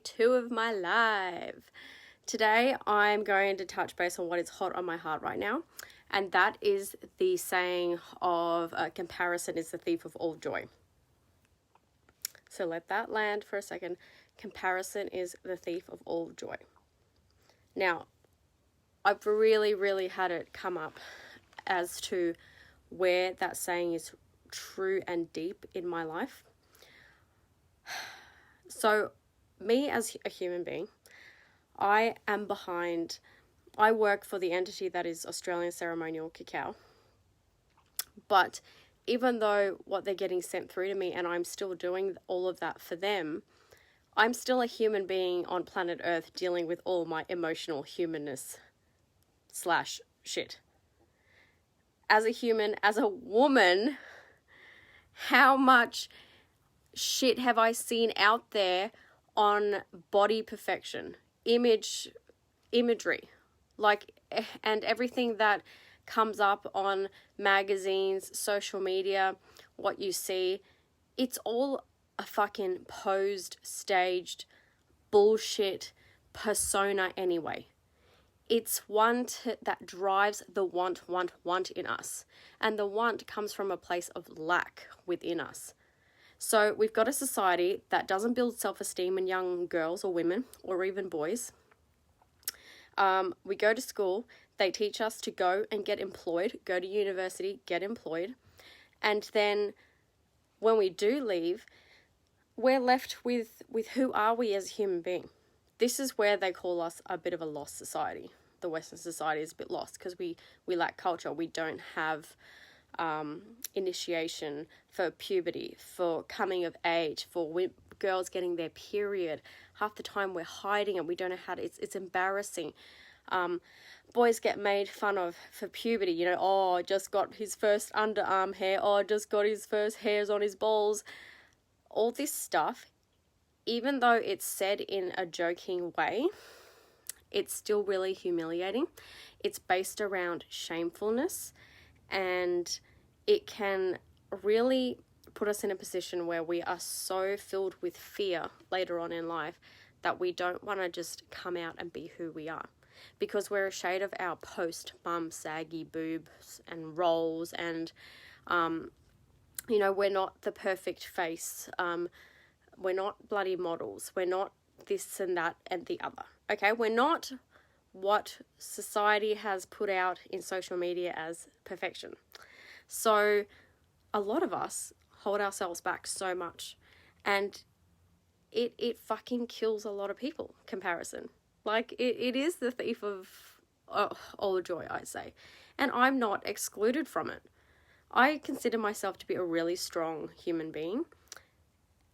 day 2 of my live. Today I'm going to touch base on what is hot on my heart right now, and that is the saying of comparison is the thief of all joy. So let that land for a second. Comparison is the thief of all joy. Now, I've really had it come up as to where that saying is true and deep in my life. So, me as a human being, I work for the entity that is Australian Ceremonial Cacao. But even though what they're getting sent through to me and I'm still doing all of that for them, I'm still a human being on planet Earth dealing with all my emotional humanness / shit. As a human, as a woman, how much shit have I seen out there on body perfection, imagery, and everything that comes up on magazines, social media, what you see, it's all a fucking posed, staged bullshit persona anyway. It's that drives the want in us. And the want comes from a place of lack within us. So we've got a society that doesn't build self-esteem in young girls or women or even boys. We go to school, they teach us to go and get employed, go to university, get employed. And then when we do leave, we're left with who are we as a human being? This is where they call us a bit of a lost society. The Western society is a bit lost because we lack culture. We don't have initiation for puberty, for coming of age, for girls getting their period. Half the time we're hiding it. We don't know how to. It's embarrassing. Boys get made fun of for puberty. Just got his first underarm hair. Just got his first hairs on his balls. All this stuff, even though it's said in a joking way, it's still really humiliating. It's based around shamefulness, and it can really put us in a position where we are so filled with fear later on in life that we don't want to just come out and be who we are, because we're ashamed of our post-bum saggy boobs and rolls, and we're not the perfect face. We're not bloody models. We're not this and that and the other. Okay, we're not what society has put out in social media as perfection. So a lot of us hold ourselves back so much, and it fucking kills a lot of people, comparison. Like, it is the thief of all joy, I'd say. And I'm not excluded from it. I consider myself to be a really strong human being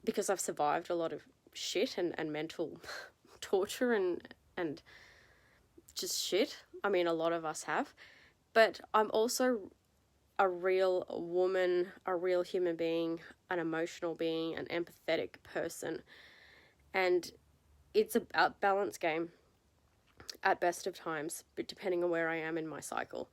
because I've survived a lot of shit and mental torture and just shit. I mean, a lot of us have. But I'm also a real woman, a real human being, an emotional being, an empathetic person. And it's a balance game at best of times, but depending on where I am in my cycle.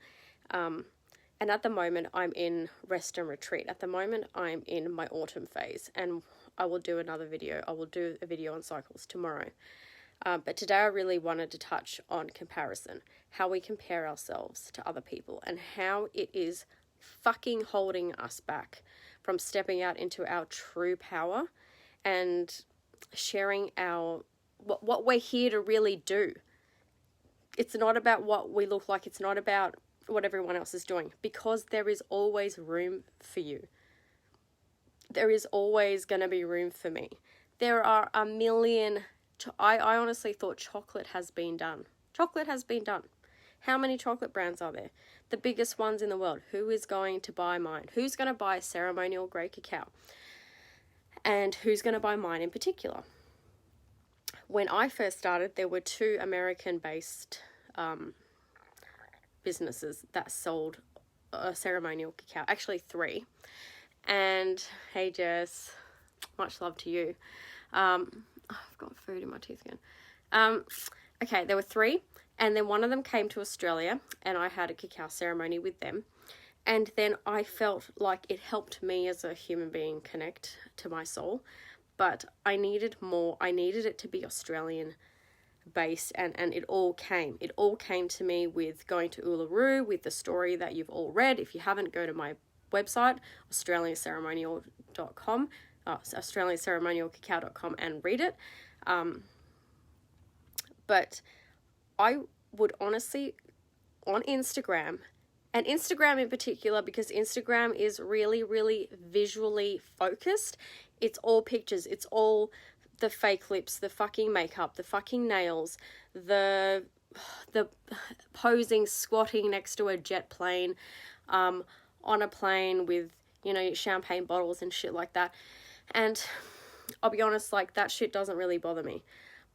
And at the moment, I'm in rest and retreat. At the moment, I'm in my autumn phase, and I will do another video. I will do a video on cycles tomorrow. But today I really wanted to touch on comparison, how we compare ourselves to other people, and how it is fucking holding us back from stepping out into our true power and sharing what we're here to really do. It's not about what we look like. It's not about what everyone else is doing, because there is always room for you. There is always going to be room for me. There are a million. I honestly thought chocolate has been done. Chocolate has been done. How many chocolate brands are there? The biggest ones in the world. Who is going to buy mine? Who's going to buy Ceremonial Grey Cacao? And who's going to buy mine in particular? When I first started, there were 2 American-based businesses that sold Ceremonial Cacao. Actually, 3. And hey, Jess, much love to you. I've got food in my teeth again. Okay, there were 3, and then one of them came to Australia, and I had a cacao ceremony with them. And then I felt like it helped me as a human being connect to my soul. but I needed more. I needed it to be Australian based, and it all came to me with going to Uluru, with the story that you've all read. If you haven't, go to my website, australianceremonial.com, australianceremonialcacao.com, and read it. But I would honestly, on Instagram, and Instagram in particular, because Instagram is really, really visually focused. It's all pictures. It's all the fake lips, the fucking makeup, the fucking nails, the posing, squatting next to a jet plane, on a plane with, champagne bottles and shit like that. And I'll be honest, like, that shit doesn't really bother me.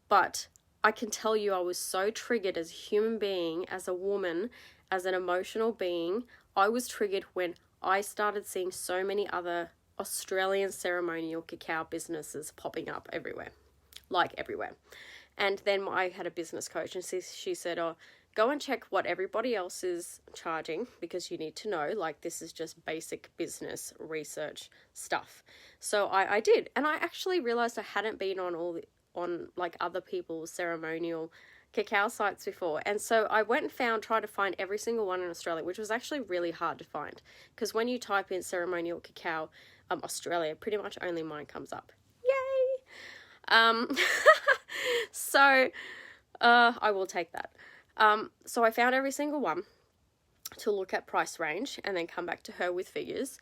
But I can tell you I was so triggered as a human being, as a woman, as an emotional being. I was triggered when I started seeing so many other Australian ceremonial cacao businesses popping up everywhere. And then I had a business coach, and she said, go and check what everybody else is charging, because you need to know, like, this is just basic business research stuff. So I did, and I actually realized I hadn't been on other people's ceremonial cacao sites before. And so I went and tried to find every single one in Australia, which was actually really hard to find, because when you type in ceremonial cacao Australia, pretty much only mine comes up. Yay! So I will take that. So I found every single one to look at price range, and then come back to her with figures,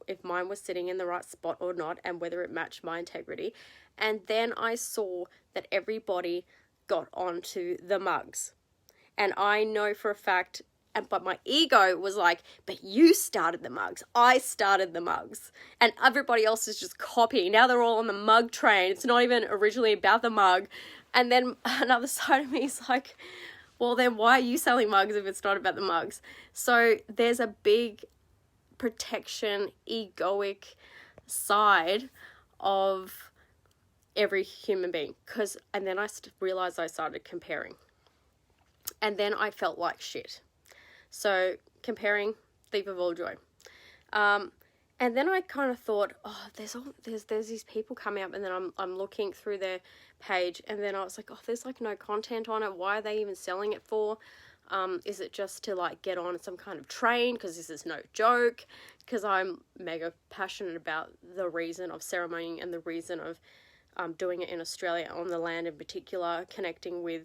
if mine was sitting in the right spot or not, and whether it matched my integrity. And then I saw that everybody got onto the mugs. And I know for a fact, but my ego was like, but you started the mugs. I started the mugs. And everybody else is just copying. Now they're all on the mug train. It's not even originally about the mug. And then another side of me is like, well, then why are you selling mugs if it's not about the mugs? So there's a big protection, egoic side of every human being. And then I realized I started comparing. And then I felt like shit. So comparing, thief of all joy. And then I kind of thought, there's these people coming up, and then I'm looking through their page, and then I was like, there's like no content on it. Why are they even selling it for? Is it just to like get on some kind of train? Because this is no joke. Because I'm mega passionate about the reason of ceremony and the reason of doing it in Australia, on the land in particular, connecting with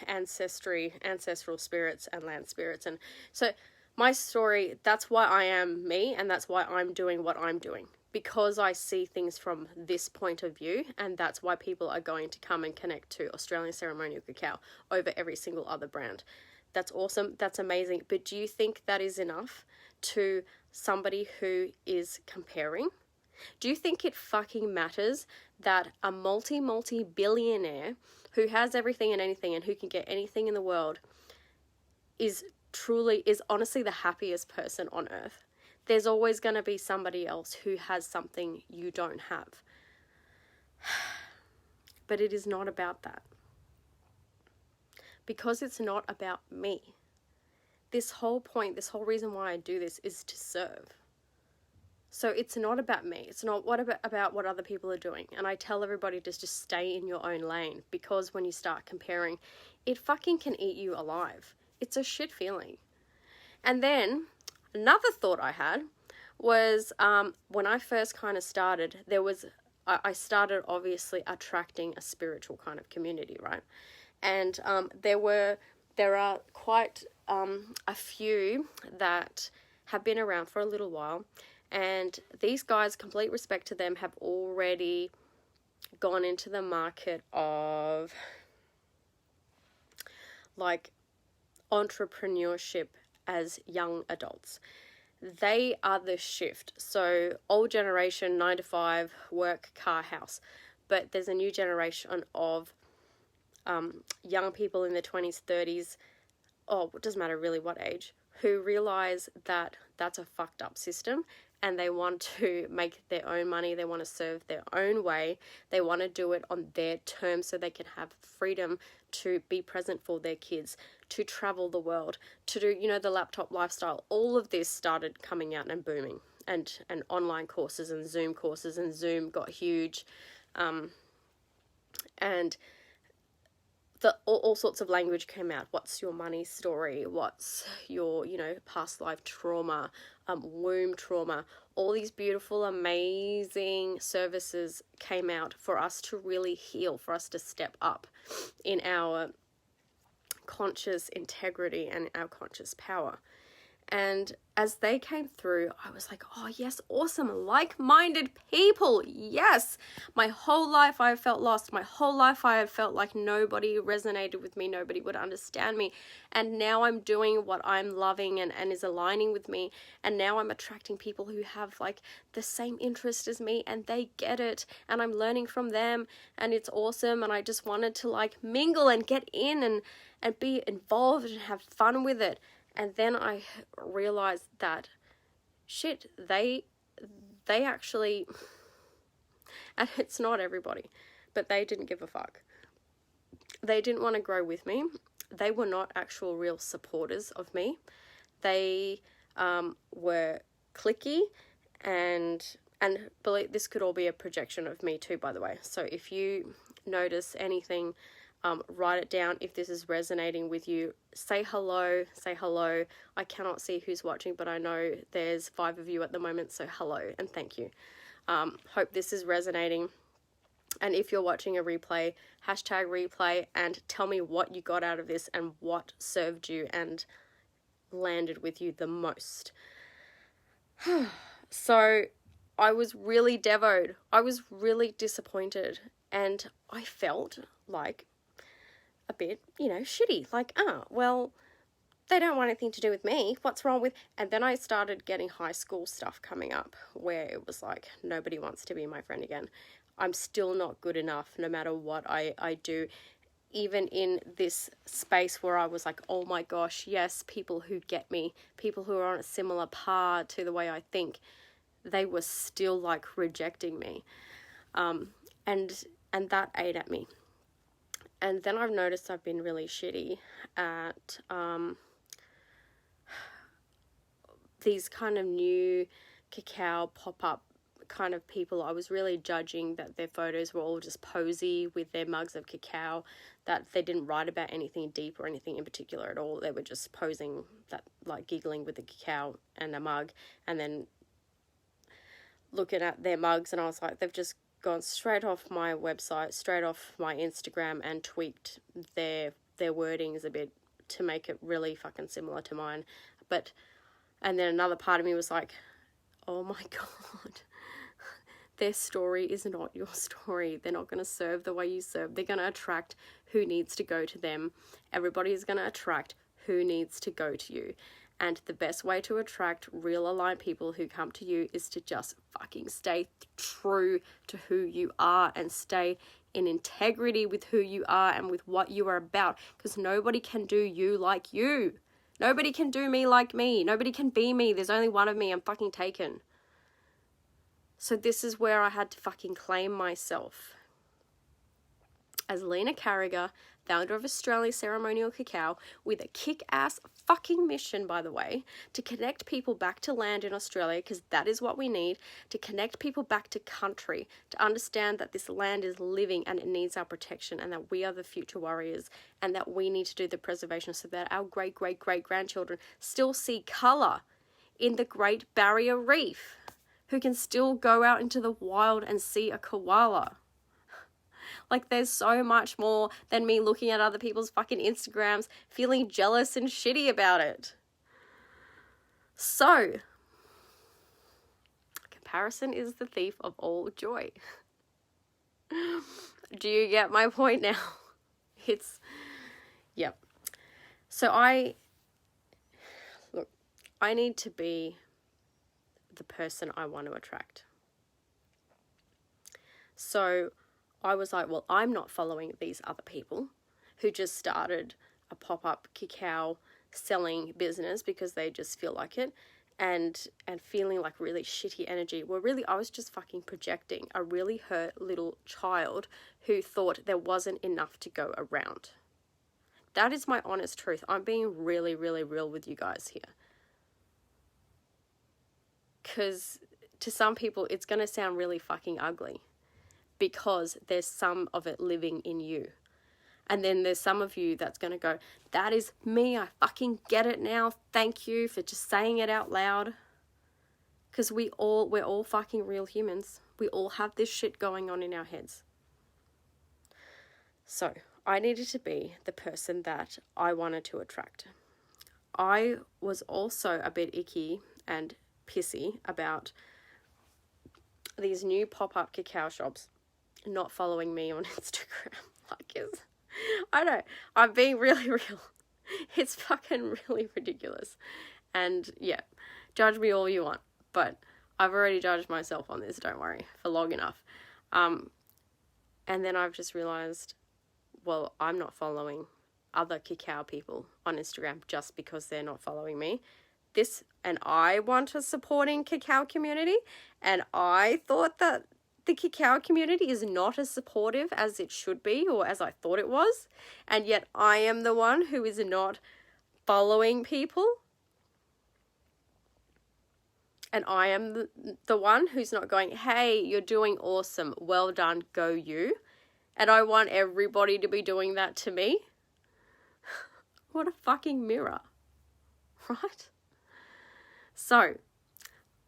ancestral spirits and land spirits. And so my story, that's why I am me, and that's why I'm doing what I'm doing, because I see things from this point of view, and that's why people are going to come and connect to Australian ceremonial cacao over every single other brand. That's awesome. That's amazing. But do you think that is enough to somebody who is comparing? Do you think it fucking matters that a multi-billionaire who has everything and anything, and who can get anything in the world, is honestly the happiest person on earth? There's always going to be somebody else who has something you don't have. But it is not about that. Because it's not about me. This whole reason why I do this is to serve. So it's not about me. It's not about what other people are doing. And I tell everybody to just stay in your own lane, because when you start comparing, it fucking can eat you alive. It's a shit feeling. And then another thought I had was when I first kind of started, I started obviously attracting a spiritual kind of community, right? And there are quite a few that have been around for a little while. And these guys, complete respect to them, have already gone into the market of like entrepreneurship as young adults. They are the shift. So old generation, 9 to 5, work, car, house. But there's a new generation of young people in their 20s, 30s, it doesn't matter really what age, who realize that that's a fucked up system, and they want to make their own money. They want to serve their own way. They want to do it on their terms, so they can have freedom to be present for their kids, to travel the world, to do, the laptop lifestyle. All of this started coming out and booming. and online courses and Zoom got huge, and all sorts of language came out. What's your money story? What's your, past life trauma, womb trauma? All these beautiful, amazing services came out for us to really heal, for us to step up in our conscious integrity and our conscious power. And as they came through, I was like, oh yes, awesome, like-minded people, yes. My whole life I have felt lost. My whole life I have felt like nobody resonated with me, nobody would understand me. And now I'm doing what I'm loving and is aligning with me. And now I'm attracting people who have like the same interest as me and they get it. And I'm learning from them and it's awesome. And I just wanted to like mingle and get in and be involved and have fun with it. And then I realized that, shit, they actually, and it's not everybody, but they didn't give a fuck. They didn't want to grow with me. They were not actual real supporters of me. They were cliquey and believe this could all be a projection of me too, by the way. So if you notice anything, write it down. If this is resonating with you, say hello. I cannot see who's watching, but I know there's 5 of you at the moment, so hello and thank you. Hope this is resonating. And if you're watching a replay, hashtag replay and tell me what you got out of this and what served you and landed with you the most. So I was really devoed. I was really disappointed and I felt like a bit, shitty. Like, well, they don't want anything to do with me. What's wrong with... And then I started getting high school stuff coming up where it was like, nobody wants to be my friend again. I'm still not good enough no matter what I do. Even in this space where I was like, oh my gosh, yes, people who get me, people who are on a similar par to the way I think, they were still like rejecting me. And that ate at me. And then I've noticed I've been really shitty at these kind of new cacao pop-up kind of people. I was really judging that their photos were all just posy with their mugs of cacao, that they didn't write about anything deep or anything in particular at all. They were just posing, that like giggling with the cacao and a mug, and then looking at their mugs, and I was like, they've just gone straight off my website, straight off my Instagram, and tweaked their wordings a bit to make it really fucking similar to mine. And then another part of me was like, oh my God, their story is not your story. They're not going to serve the way you serve. They're going to attract who needs to go to them. Everybody is going to attract who needs to go to you. And the best way to attract real aligned people who come to you is to just fucking stay true to who you are and stay in integrity with who you are and with what you are about. Because nobody can do you like you. Nobody can do me like me. Nobody can be me. There's only one of me. I'm fucking taken. So this is where I had to fucking claim myself. As Lena Carragher, founder of Australia Ceremonial Cacao, with a kick-ass fucking mission, by the way, to connect people back to land in Australia, because that is what we need, to connect people back to country, to understand that this land is living and it needs our protection, and that we are the future warriors, and that we need to do the preservation so that our great-great-great-grandchildren still see colour in the Great Barrier Reef, who can still go out into the wild and see a koala. Like, there's so much more than me looking at other people's fucking Instagrams, feeling jealous and shitty about it. So, comparison is the thief of all joy. Do you get my point now? Yep. So I need to be the person I want to attract. So I was like, well, I'm not following these other people who just started a pop-up cacao selling business because they just feel like it and feeling like really shitty energy. Well, really, I was just fucking projecting a really hurt little child who thought there wasn't enough to go around. That is my honest truth. I'm being really, really real with you guys here. because to some people it's going to sound really fucking ugly because there's some of it living in you. And then there's some of you that's going to go, that is me, I fucking get it now, thank you for just saying it out loud. Because we're all fucking real humans. We all have this shit going on in our heads. So I needed to be the person that I wanted to attract. I was also a bit icky and pissy about these new pop-up cacao shops not following me on Instagram. I know, I'm being really real. It's fucking really ridiculous. And yeah, judge me all you want. But I've already judged myself on this, don't worry, for long enough. And then I've just realised, well, I'm not following other cacao people on Instagram just because they're not following me. And I want a supporting cacao community, and I thought that the cacao community is not as supportive as it should be, or as I thought it was, and yet I am the one who is not following people. And I am the one who's not going, hey, you're doing awesome, well done, go you. And I want everybody to be doing that to me. What a fucking mirror, right? So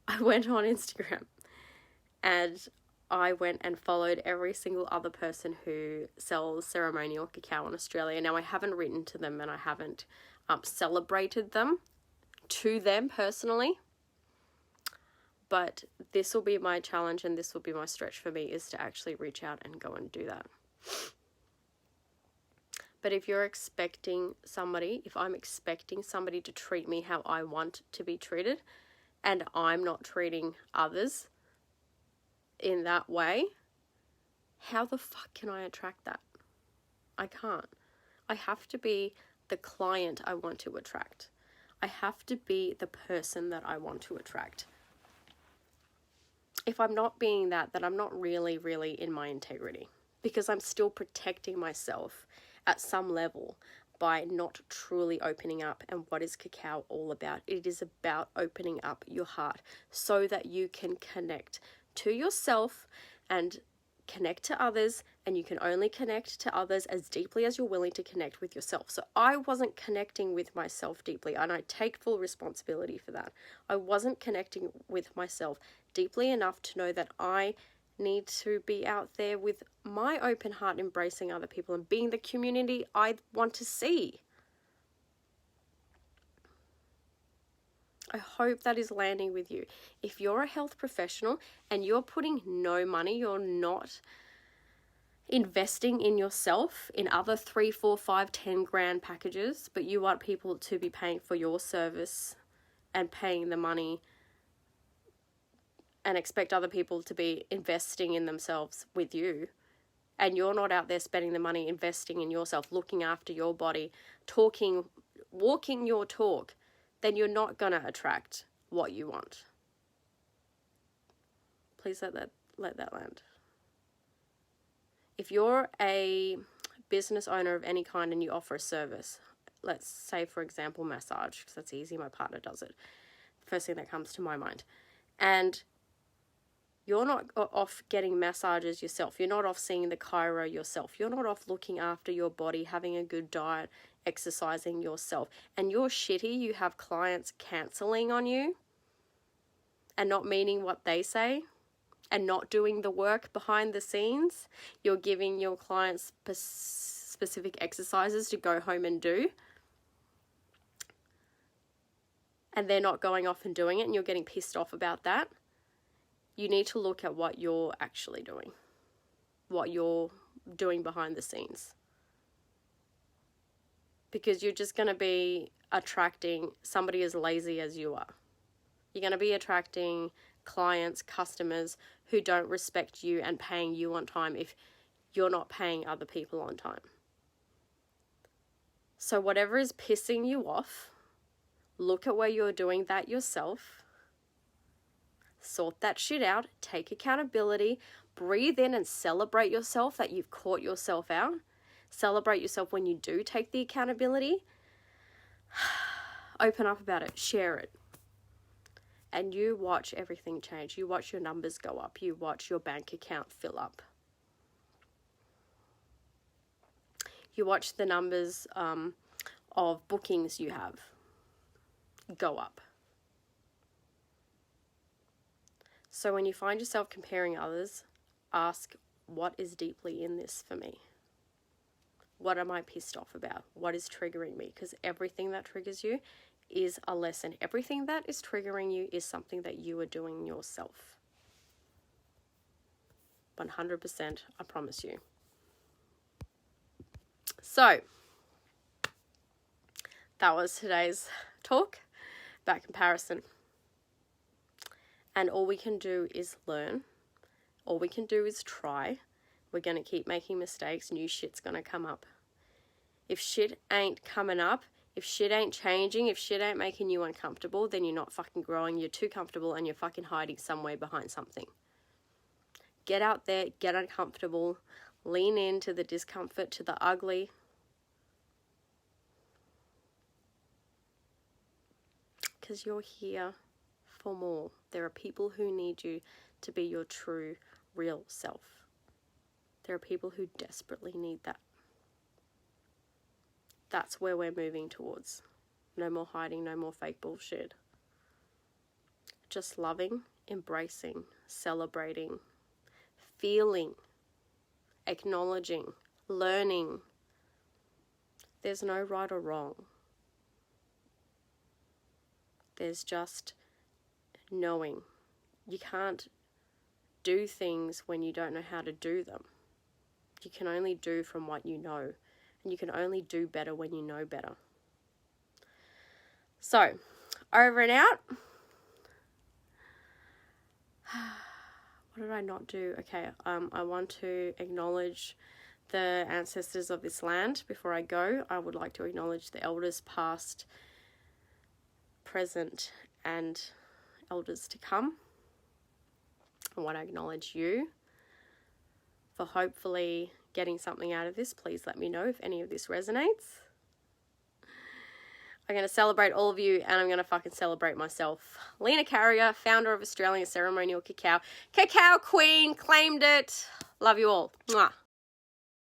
I went on Instagram and I went and followed every single other person who sells ceremonial cacao in Australia. Now, I haven't written to them and I haven't celebrated them to them personally. But this will be my challenge and this will be my stretch for me, is to actually reach out and go and do that. But if I'm expecting somebody to treat me how I want to be treated, and I'm not treating others in that way, how the fuck can I attract that? I can't. I have to be the client I want to attract. I have to be the person that I want to attract. If I'm not being that, then I'm not really, really in my integrity, because I'm still protecting myself at some level by not truly opening up. And what is cacao all about? It is about opening up your heart so that you can connect to yourself and connect to others, and you can only connect to others as deeply as you're willing to connect with yourself. So I wasn't connecting with myself deeply, and I take full responsibility for that. I wasn't connecting with myself deeply enough to know that I need to be out there with my open heart, embracing other people and being the community I want to see. I hope that is landing with you. If you're a health professional and you're putting no money, you're not investing in yourself in other 3, 4, 5, 10 grand packages, but you want people to be paying for your service and paying the money, and expect other people to be investing in themselves with you, and you're not out there spending the money investing in yourself, looking after your body, walking your talk, then you're not going to attract what you want. Please let that land. If you're a business owner of any kind and you offer a service, let's say, for example, massage, because that's easy, my partner does it, first thing that comes to my mind, and you're not off getting massages yourself. You're not off seeing the chiro yourself. You're not off looking after your body, having a good diet, exercising yourself. And you're shitty. You have clients cancelling on you and not meaning what they say and not doing the work behind the scenes. You're giving your clients specific exercises to go home and do, and they're not going off and doing it, and you're getting pissed off about that. You need to look at what you're actually doing, what you're doing behind the scenes. Because you're just going to be attracting somebody as lazy as you are. You're going to be attracting clients, customers who don't respect you and paying you on time if you're not paying other people on time. So whatever is pissing you off, look at where you're doing that yourself. Sort that shit out, take accountability, breathe in and celebrate yourself that you've caught yourself out. Celebrate yourself when you do take the accountability. Open up about it, share it. And you watch everything change. You watch your numbers go up. You watch your bank account fill up. You watch the numbers of bookings you have go up. So when you find yourself comparing others, ask, what is deeply in this for me? What am I pissed off about? What is triggering me? Because everything that triggers you is a lesson. Everything that is triggering you is something that you are doing yourself. 100%, I promise you. So, that was today's talk about comparison. And all we can do is learn. All we can do is try. We're going to keep making mistakes. New shit's going to come up. If shit ain't coming up, if shit ain't changing, if shit ain't making you uncomfortable, then you're not fucking growing. You're too comfortable and you're fucking hiding somewhere behind something. Get out there, get uncomfortable, lean into the discomfort, to the ugly. Because you're here for more. There are people who need you to be your true, real self. There are people who desperately need that. That's where we're moving towards. No more hiding, no more fake bullshit. Just loving, embracing, celebrating, feeling, acknowledging, learning. There's no right or wrong. There's just knowing. You can't do things when you don't know how to do them. You can only do from what you know. And you can only do better when you know better. So, over and out. What did I not do? Okay, I want to acknowledge the ancestors of this land. Before I go, I would like to acknowledge the elders past, present, and elders to come. I want to acknowledge you for hopefully getting something out of this. Please let me know if any of this resonates. I'm going to celebrate all of you, and I'm going to fucking celebrate myself. Lena Carrier, founder of Australian Ceremonial Cacao. Cacao Queen, claimed it. Love you all. Mwah.